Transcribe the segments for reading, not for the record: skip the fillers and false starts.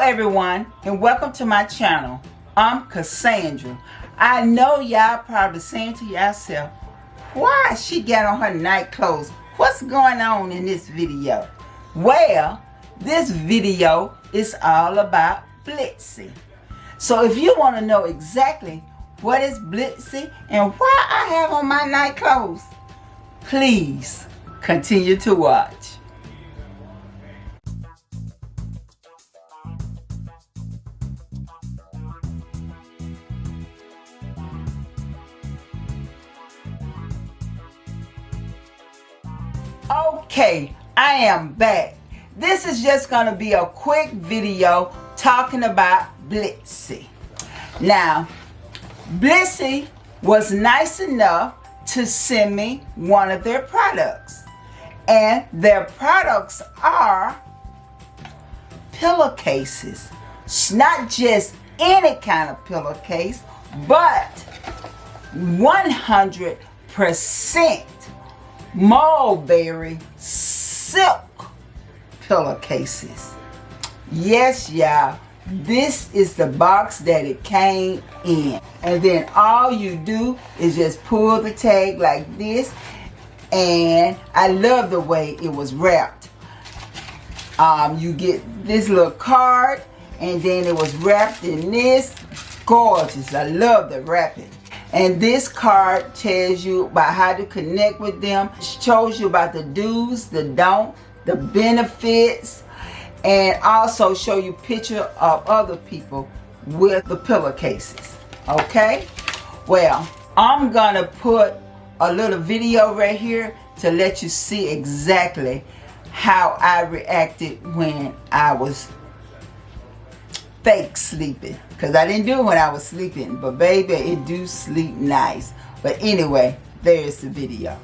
everyone, and welcome to my channel. I'm Cassandra. I know y'all probably saying to yourself, why she got on her night clothes? What's going on in this video? Well, this video is all about Blissy. So if you want to know exactly what is Blissy and why I have on my night clothes, please continue to watch. Okay, I am back. This is just going to be a quick video talking about Blissy. Now, Blissy was nice enough to send me one of their products. And their products are pillowcases. It's not just any kind of pillowcase, but 100% Mulberry Silk Pillowcases. Yes, y'all, this is the box that it came in. And then all you do is just pull the tag like this. And I love the way it was wrapped. You get this little card, and then it was wrapped in this. Gorgeous. I love the wrapping. And this card tells you about how to connect with them. It shows you about the do's, the don't, the benefits, and also show you picture of other people with the pillowcases. Okay? Well, I'm gonna put a little video right here to let you see exactly how I reacted when I was fake sleeping, because I didn't do it when I was sleeping, but baby, it do sleep nice. But anyway, there's the video.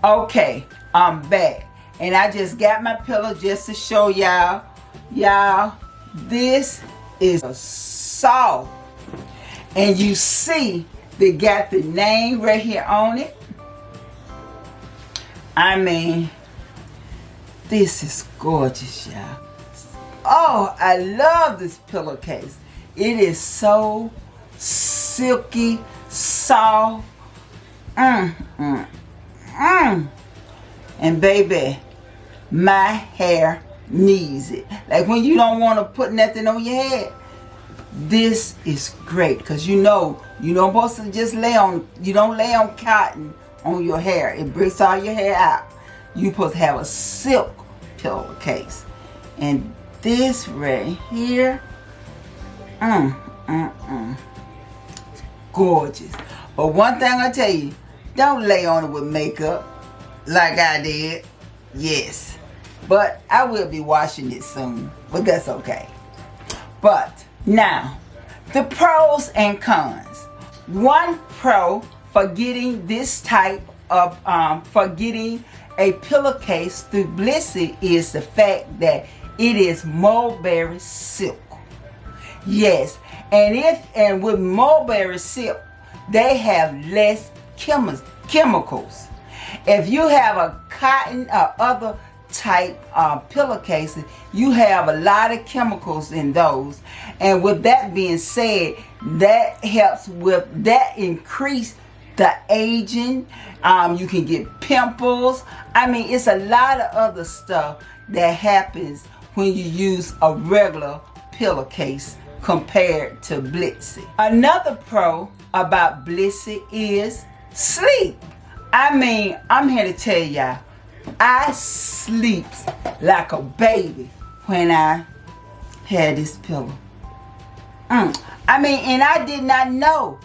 Okay, I'm back, and I just got my pillow just to show y'all. This is soft, and you see they got the name right here on it. I mean, this is gorgeous, y'all. Oh, I love this pillowcase. It is so silky, soft. And baby, my hair needs it. Like when you don't want to put nothing on your head, this is great, because you don't supposed to just lay on cotton on your hair. It breaks all your hair out. You supposed to have a silk pillowcase. And this right here, it's gorgeous. But one thing I tell you, don't lay on it with makeup like I did. Yes. But I will be washing it soon. But that's okay. But now, the pros and cons. One pro for getting this type of, for getting a pillowcase through Blissy is the fact that it is mulberry silk. Yes, and with mulberry silk, they have less chemicals. If you have a cotton or other type pillowcases, you have a lot of chemicals in those. And with that being said, that helps with that increase the aging. You can get pimples. I mean, it's a lot of other stuff that happens when you use a regular pillowcase compared to Blissy. Another pro about Blissy is sleep. I mean, I'm here to tell y'all, I sleep like a baby when I had this pillow. I mean, and I did not know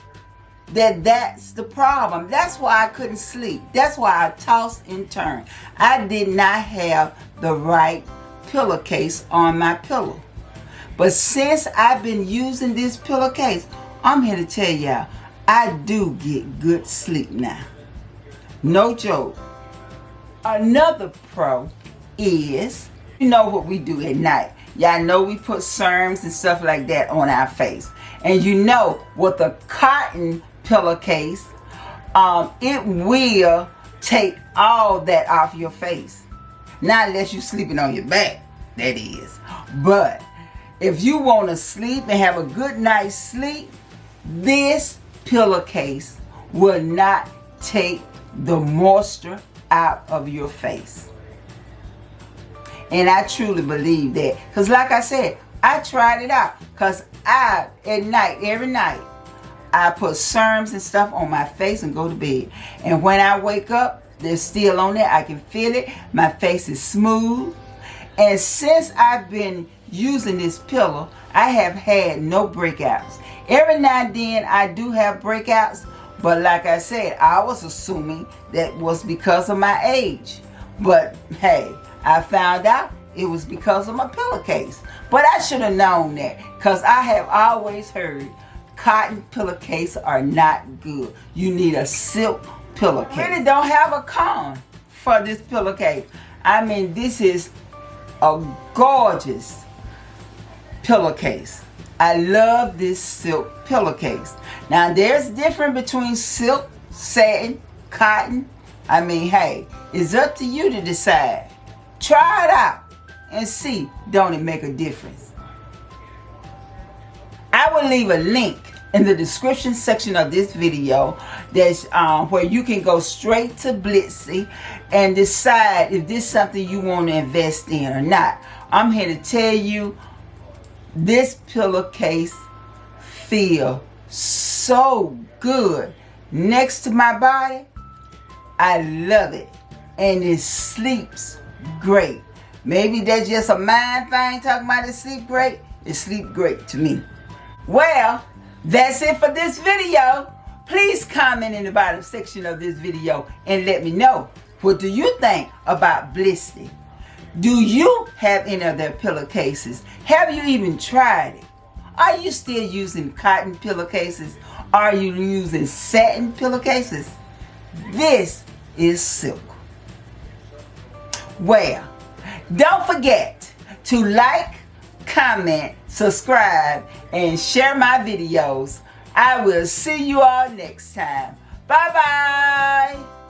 that that's the problem. That's why I couldn't sleep. That's why I tossed and turned. I did not have the right pillowcase on my pillow. But since I've been using this pillowcase, I'm here to tell y'all, I do get good sleep now. No joke. Another pro is, you know what we do at night. Y'all know we put serums and stuff like that on our face. And you know, with a cotton pillowcase, it will take all that off your face. Not unless you're sleeping on your back, that is. But if you want to sleep and have a good night's sleep, this pillowcase will not take the moisture out of your face. And I truly believe that. Because like I said, I tried it out. Because at night, every night, I put serums and stuff on my face and go to bed. And when I wake up, they're still on there. I can feel it. My face is smooth. And since I've been using this pillow, I have had no breakouts. Every now and then I do have breakouts, but like I said, I was assuming that was because of my age. But hey, I found out it was because of my pillowcase. But I should have known that, because I have always heard cotton pillowcases are not good. You need a silk pillowcase. I really don't have a con for this pillowcase. I mean, this is a gorgeous pillowcase. I love this silk pillowcase. Now, there's a difference between silk, satin, cotton. I mean, hey, it's up to you to decide. Try it out and see, don't it make a difference? I will leave a link in the description section of this video that's where you can go straight to Blissy and decide if this is something you want to invest in or not. I'm here to tell you, this pillowcase feels so good next to my body. I love it, and it sleeps great. Maybe that's just a mind thing talking about it sleep great. It sleeps great to me. Well, that's it for this video. Please comment in the bottom section of this video and let me know, what do you think about Blissy? Do you have any of their pillowcases? Have you even tried it? Are you still using cotton pillowcases? Are you using satin pillowcases? This is silk. Well, don't forget to like, comment, subscribe, and share my videos. I will see you all next time. Bye-bye.